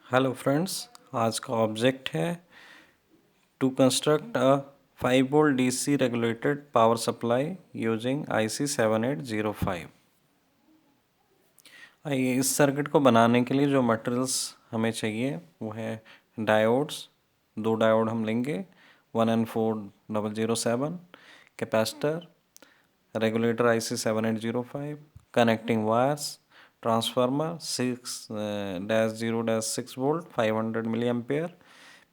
Hello friends, आज का object है to construct a 5 volt DC regulated power supply using IC 7805। आइए, इस सर्किट को बनाने के लिए जो मटेरियल्स हमें चाहिए वो है डायोड्स। 2 डायोड हम लेंगे, 1N4007, capacitor, regulator IC 7805, connecting wires, transformer 6-0-6 volt 500 milliampere,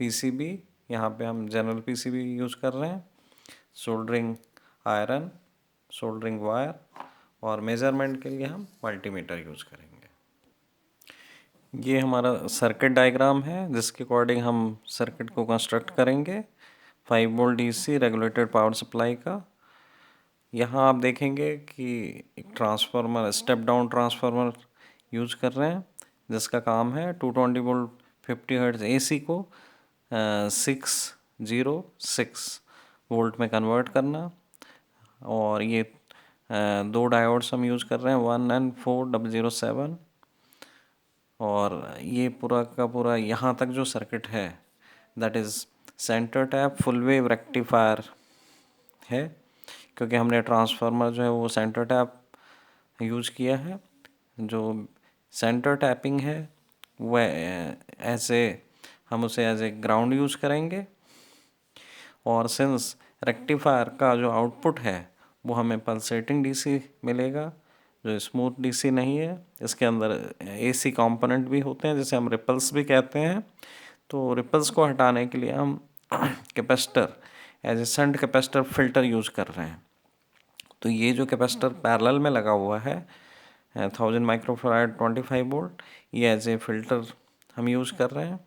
PCB, यहाँ पे हम जनरल PCB यूज कर रहे हैं, सोल्डरिंग आयरन, सोल्डरिंग वायर, और मेजरमेंट के लिए हम मल्टीमीटर यूज करेंगे। ये हमारा सर्किट डायग्राम है जिसके अकॉर्डिंग हम सर्किट को कंस्ट्रक्ट करेंगे 5 volt DC regulated power supply का। यहाँ आप देखेंगे कि एक transformer, step down transformer use कर रहे हैं जिसका काम है 220 वोल्ट 50 हर्ट्ज AC को 606 वोल्ट में कन्वर्ट करना। और ये 2 डायोड्स हम यूज कर रहे हैं, 1N4007। और ये पूरा का पूरा यहाँ तक जो सर्किट है that is centre tap full wave rectifier है, क्योंकि हमने ट्रांसफार्मर जो है वो सेंटर टैप यूज किया है। जो सेंटर टैपिंग है वह ऐसे हम उसे एज ए ग्राउंड यूज करेंगे। और सिंस रेक्टिफायर का जो आउटपुट है वो हमें पल्सेटिंग DC मिलेगा, जो स्मूथ DC नहीं है। इसके अंदर AC कंपोनेंट भी होते हैं जिसे हम रिपल्स भी कहते हैं। तो रिपल्स को हटाने के लिए हम capacitor as a shunt capacitor filter use कर रहे हैं। तो ये जो कैपेसिटर पैरेलल में लगा हुआ है 1000 माइक्रोफैराड 25 वोल्ट, ये एज ए फिल्टर हम यूज़ कर रहे हैं।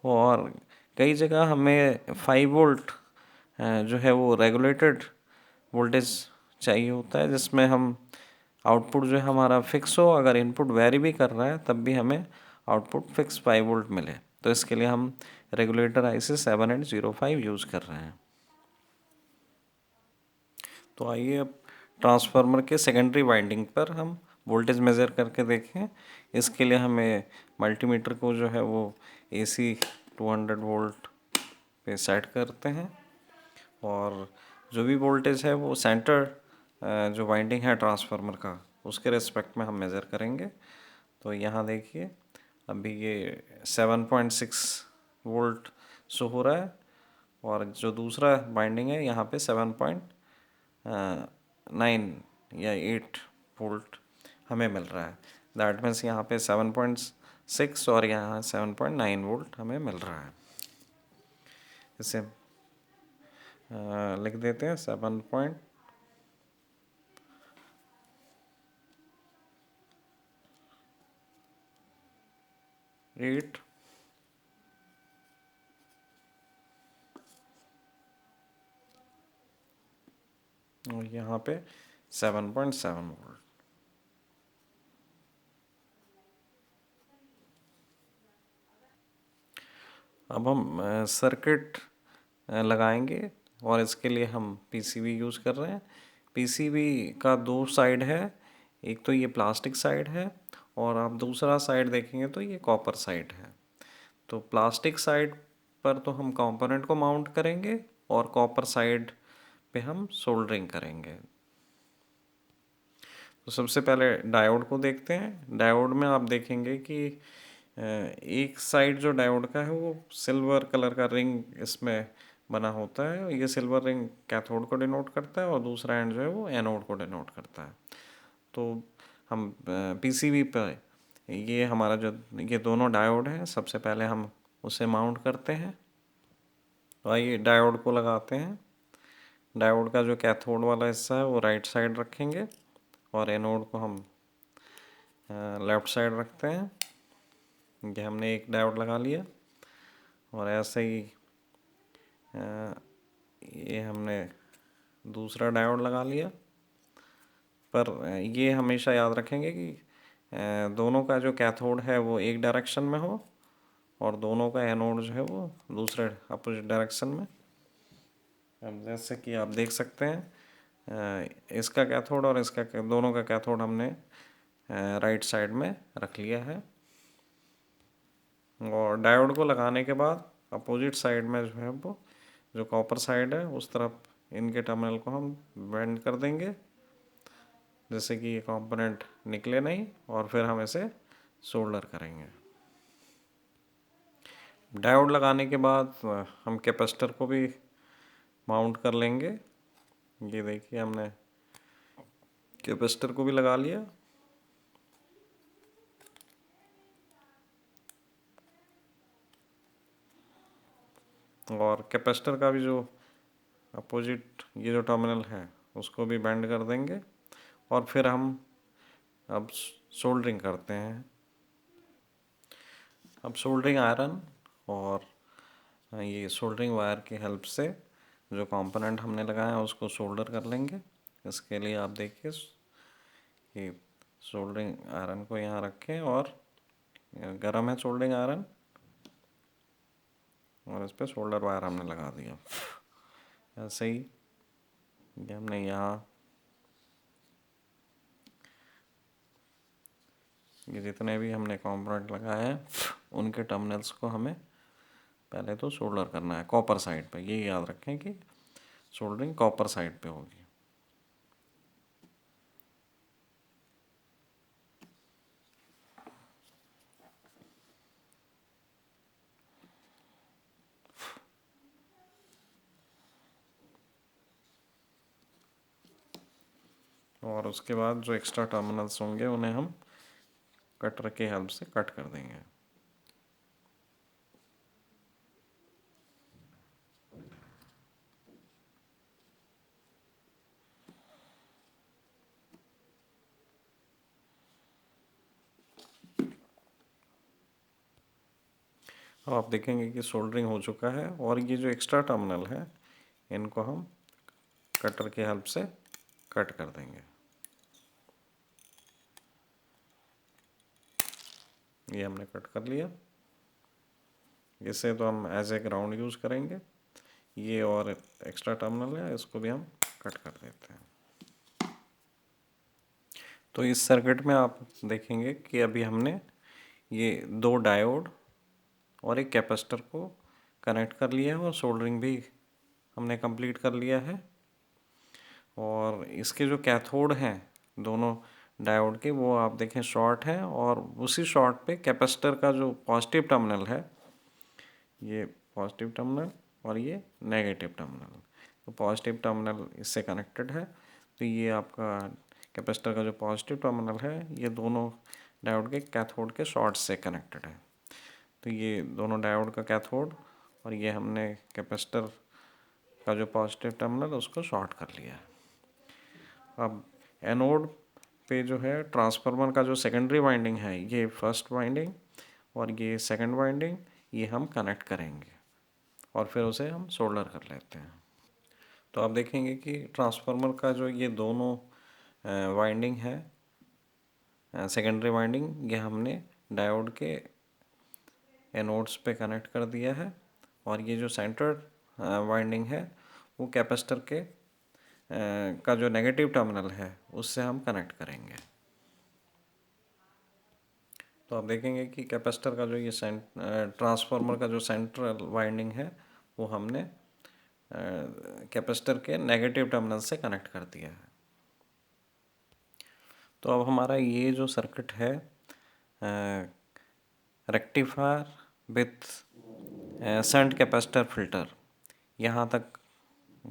और कई जगह हमें 5 वोल्ट जो है वो रेगुलेटेड वोल्टेज चाहिए होता है, जिसमें हम आउटपुट जो है हमारा फिक्स हो, अगर इनपुट वेरी भी कर रहा है तब भी हमें आउटपुट फिक्स 5 वोल्ट मिले। तो इसके लिए हम रेगुलेटर IC 7805 यूज़ कर रहे हैं। तो आइए अब ट्रांसफार्मर के सेकेंडरी वाइंडिंग पर हम वोल्टेज मेज़र करके देखें। इसके लिए हमें मल्टीमीटर को जो है वो AC 200 वोल्ट पे सेट करते हैं, और जो भी वोल्टेज है वो सेंटर जो वाइंडिंग है ट्रांसफार्मर का उसके रिस्पेक्ट में हम मेज़र करेंगे। तो यहाँ देखिए, अभी ये 7.6 वोल्ट शो हो रहा है, और जो दूसरा वाइंडिंग है यहाँ पे 7.9 या 8 वोल्ट हमें मिल रहा है। दैट मीन्स यहाँ पे 7.6 और यहाँ 7.9 वोल्ट हमें मिल रहा है। इसे लिख देते हैं 7.8 और यहाँ पे 7.7 वोल्ट। अब हम सर्किट लगाएंगे, और इसके लिए हम PCB यूज़ कर रहे हैं। PCB का 2 साइड है, एक तो ये प्लास्टिक साइड है और आप दूसरा साइड देखेंगे तो ये कॉपर साइड है। तो प्लास्टिक साइड पर तो हम कंपोनेंट को माउंट करेंगे, और कॉपर साइड पे हम सोल्डरिंग करेंगे। तो सबसे पहले डायोड को देखते हैं। डायोड में आप देखेंगे कि एक साइड जो डायोड का है वो सिल्वर कलर का रिंग इसमें बना होता है। ये सिल्वर रिंग कैथोड को डिनोट करता है, और दूसरा एंड जो है वो एनोड को डिनोट करता है। तो हम PCB पर ये हमारा जो ये दोनों डायोड हैं, सबसे पहले हम उसे माउंट करते हैं। तो आइए डायोड को लगाते हैं। डायोड का जो कैथोड वाला हिस्सा है वो राइट साइड रखेंगे, और एनोड को हम लेफ़्ट साइड रखते हैं। ये हमने एक डायोड लगा लिया, और ऐसे ही ये हमने दूसरा डायोड लगा लिया। पर ये हमेशा याद रखेंगे कि दोनों का जो कैथोड है वो एक डायरेक्शन में हो, और दोनों का एनोड जो है वो दूसरे अपोजिट डायरेक्शन में। अब जैसे कि आप देख सकते हैं, इसका कैथोड और इसका दोनों का कैथोड हमने राइट साइड में रख लिया है। और डायोड को लगाने के बाद अपोजिट साइड में जो है वो जो कॉपर साइड है उस तरफ इनके टर्मिनल को हम बेंड कर देंगे, जैसे कि ये कंपोनेंट निकले नहीं, और फिर हम इसे सोल्डर करेंगे। डायोड लगाने के बाद हम कैपेसिटर को भी माउंट कर लेंगे। ये देखिए हमने कैपेसिटर को भी लगा लिया। और कैपेसिटर का भी जो अपोजिट ये जो टर्मिनल है उसको भी बेंड कर देंगे, और फिर हम अब सोल्डरिंग करते हैं। अब सोल्डरिंग आयरन और ये सोल्डरिंग वायर की हेल्प से जो कंपोनेंट हमने लगाया है उसको सोल्डर कर लेंगे। इसके लिए आप देखिए कि सोल्डरिंग आयरन को यहाँ रखें और गर्म है सोल्डरिंग आयरन, और इस पर सोल्डर वायर हमने लगा दिया। ऐसे ही ये हमने यहाँ ये जितने भी हमने कंपोनेंट लगाए हैं उनके टर्मिनल्स को हमें पहले तो सोल्डर करना है कॉपर साइड पे। ये याद रखें कि सोल्डरिंग कॉपर साइड पे होगी। और उसके बाद जो एक्स्ट्रा टर्मिनल्स होंगे उन्हें हम कटर के हेल्प से कट कर देंगे। अब आप देखेंगे कि सोल्डरिंग हो चुका है, और ये जो एक्स्ट्रा टर्मिनल है इनको हम कटर के हेल्प से कट कर देंगे। ये हमने कट कर लिया। इसे तो हम एज ए ग्राउंड यूज़ करेंगे। ये और एक्स्ट्रा टर्मिनल है, इसको भी हम कट कर देते हैं। तो इस सर्किट में आप देखेंगे कि अभी हमने ये दो डायोड और एक कैपेसिटर को कनेक्ट कर लिया है, और सोल्डरिंग भी हमने कंप्लीट कर लिया है। और इसके जो कैथोड हैं दोनों डायोड के, वो आप देखें शॉर्ट हैं, और उसी शॉर्ट पे कैपेसिटर का जो पॉजिटिव टर्मिनल है, ये पॉजिटिव टर्मिनल और ये नेगेटिव टर्मिनल, तो पॉजिटिव टर्मिनल इससे कनेक्टेड है। तो ये आपका कैपेसिटर का जो पॉजिटिव टर्मिनल है ये दोनों डायोड के कैथोड के शॉर्ट से कनेक्टेड है। तो ये दोनों डायोड का कैथोड और ये हमने कैपेसिटर का जो पॉजिटिव टर्मिनल उसको शॉर्ट कर लिया है। अब एनोड पे जो है ट्रांसफार्मर का जो सेकेंडरी वाइंडिंग है, ये फर्स्ट वाइंडिंग और ये सेकंड वाइंडिंग, ये हम कनेक्ट करेंगे और फिर उसे हम सोल्डर कर लेते हैं। तो आप देखेंगे कि ट्रांसफार्मर का जो ये दोनों वाइंडिंग है, सेकेंडरी वाइंडिंग, ये हमने डायोड के एनोड्स पे कनेक्ट कर दिया है, और ये जो सेंटर वाइंडिंग है वो कैपेसिटर के का जो नेगेटिव टर्मिनल है उससे हम कनेक्ट करेंगे। तो आप देखेंगे कि कैपेसिटर का जो ये ट्रांसफार्मर का जो सेंट्रल वाइंडिंग है वो हमने कैपेसिटर के नेगेटिव टर्मिनल से कनेक्ट कर दिया है। तो अब हमारा ये जो सर्किट है rectifier with shunt capacitor filter, यहाँ तक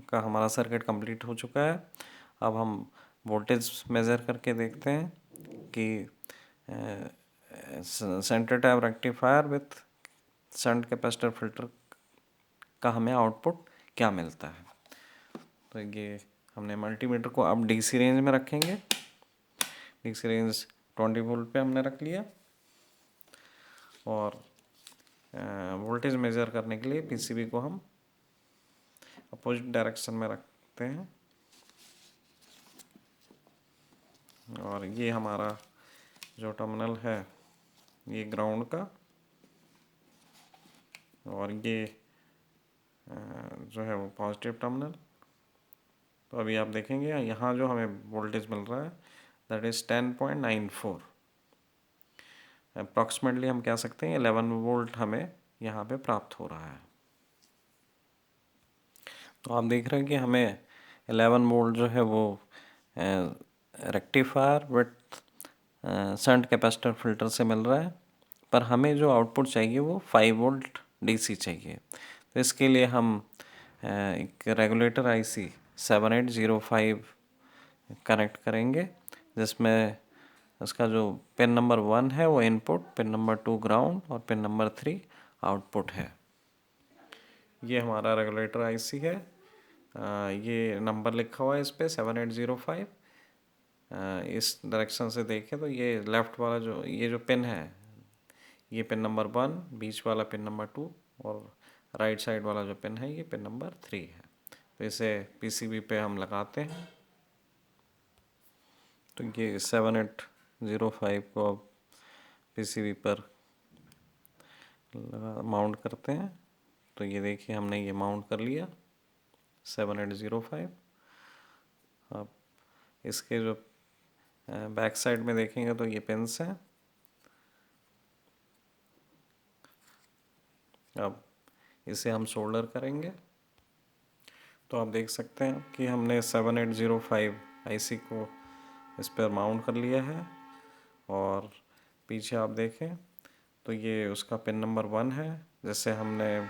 का हमारा सर्किट कंप्लीट हो चुका है। अब हम वोल्टेज मेज़र करके देखते हैं कि centre type rectifier with shunt capacitor filter का हमें आउटपुट क्या मिलता है। तो ये हमने मल्टीमीटर को अब डीसी रेंज में रखेंगे। डीसी रेंज 20 वोल्ट पे हमने रख लिया, और वोल्टेज मेज़र करने के लिए पीसीबी को हम अपोजिट डायरेक्शन में रखते हैं। और ये हमारा जो टर्मिनल है ये ग्राउंड का, और ये जो है वो पॉजिटिव टर्मिनल। तो अभी आप देखेंगे यहाँ जो हमें वोल्टेज मिल रहा है दैट इज़ 10.94। अप्रॉक्सीमेटली हम कह सकते हैं 11 वोल्ट हमें यहाँ पे प्राप्त हो रहा है। तो आप देख रहे हैं कि हमें 11 वोल्ट जो है वो rectifier with shunt capacitor filter से मिल रहा है, पर हमें जो आउटपुट चाहिए वो 5 वोल्ट डीसी चाहिए। तो इसके लिए हम एक रेगुलेटर आईसी 7805 कनेक्ट करेंगे, जिसमें उसका जो पिन नंबर 1 है वो इनपुट, पिन नंबर 2 ग्राउंड और पिन नंबर 3 आउटपुट है। ये हमारा रेगुलेटर आईसी है। ये नंबर लिखा हुआ है इस पर 7805। इस डायरेक्शन से देखें तो ये लेफ़्ट वाला जो ये जो पिन है, ये पिन नंबर 1, बीच वाला पिन नंबर 2 और राइट साइड वाला जो पिन है ये पिन नंबर 3 है। तो इसे पीसीबी पे हम लगाते हैं। तो ये 7805 को अब पीसीबी पर माउंट करते हैं। तो ये देखिए हमने ये माउंट कर लिया 7805। अब इसके जो बैक साइड में देखेंगे तो ये पिन्स हैं। अब इसे हम सोल्डर करेंगे। तो आप देख सकते हैं कि हमने 7805 आईसी को इस पर माउंट कर लिया है। और पीछे आप देखें तो ये उसका पिन नंबर 1 है, जैसे हमने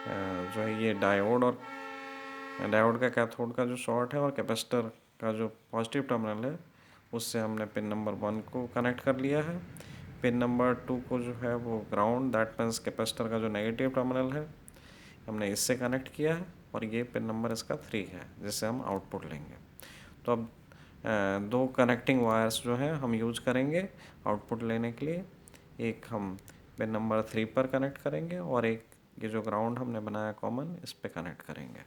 जो है ये डायोड का कैथोड का जो शॉर्ट है और कैपेसिटर का जो पॉजिटिव टर्मिनल है उससे हमने पिन नंबर 1 को कनेक्ट कर लिया है। पिन नंबर 2 को जो है वो ग्राउंड, दैट मीन्स कैपेसिटर का जो नेगेटिव टर्मिनल है हमने इससे कनेक्ट किया है। और ये पिन नंबर इसका 3 है, जिससे हम आउटपुट लेंगे। तो अब दो कनेक्टिंग वायर्स जो हैं हम यूज करेंगे आउटपुट लेने के लिए। एक हम पिन नंबर 3 पर कनेक्ट करेंगे और एक ये जो ग्राउंड हमने बनाया कॉमन, इस पे कनेक्ट करेंगे।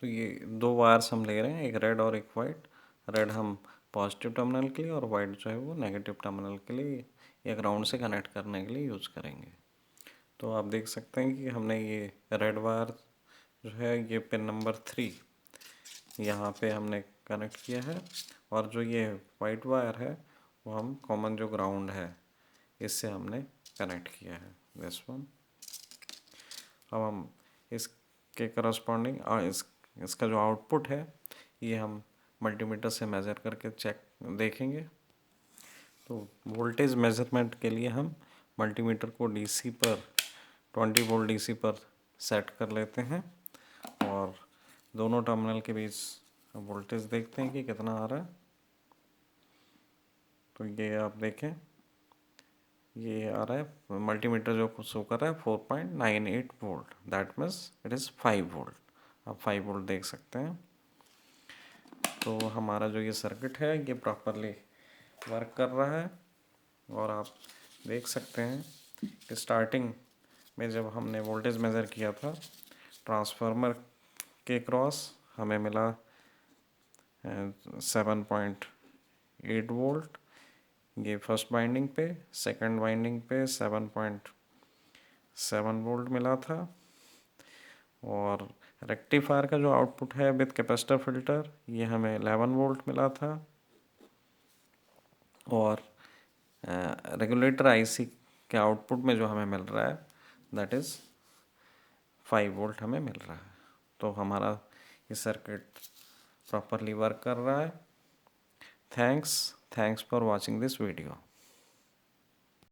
तो ये दो वायर्स हम ले रहे हैं, एक रेड और एक वाइट। रेड हम पॉजिटिव टर्मिनल के लिए और वाइट जो है वो नेगेटिव टर्मिनल के लिए या ग्राउंड से कनेक्ट करने के लिए यूज़ करेंगे। तो आप देख सकते हैं कि हमने ये रेड वायर जो है ये पिन नंबर 3 यहाँ पे हमने कनेक्ट किया है, और जो ये वाइट वायर है वो हम कॉमन जो ग्राउंड है इससे हमने कनेक्ट किया है, दिस वन। अब हम इसके करस्पॉन्डिंग इसका जो आउटपुट है ये हम मल्टीमीटर से मेज़र करके चेक देखेंगे। तो वोल्टेज मेज़रमेंट के लिए हम मल्टीमीटर को डीसी पर 20 वोल्ट डीसी पर सेट कर लेते हैं और दोनों टर्मिनल के बीच वोल्टेज देखते हैं कि कितना आ रहा है। तो ये आप देखें, ये आ रहा है मल्टीमीटर जो शो कर रहा है 4.98 volt, that means it is 5 volt. आप 5 वोल्ट देख सकते हैं। तो हमारा जो ये सर्किट है ये प्रॉपरली वर्क कर रहा है। और आप देख सकते हैं कि स्टार्टिंग में जब हमने वोल्टेज मेज़र किया था ट्रांसफार्मर के क्रॉस हमें मिला 7.8 वोल्ट ये फर्स्ट वाइंडिंग पे। सेकंड वाइंडिंग पे 7.7 वोल्ट मिला था। और रेक्टिफायर का जो आउटपुट है विद कैपेसिटर फिल्टर ये हमें 11 वोल्ट मिला था। और रेगुलेटर आईसी के आउटपुट में जो हमें मिल रहा है दैट इज़ 5 वोल्ट हमें मिल रहा है। तो हमारा ये सर्किट प्रॉपरली वर्क कर रहा है। Thanks for watching this video.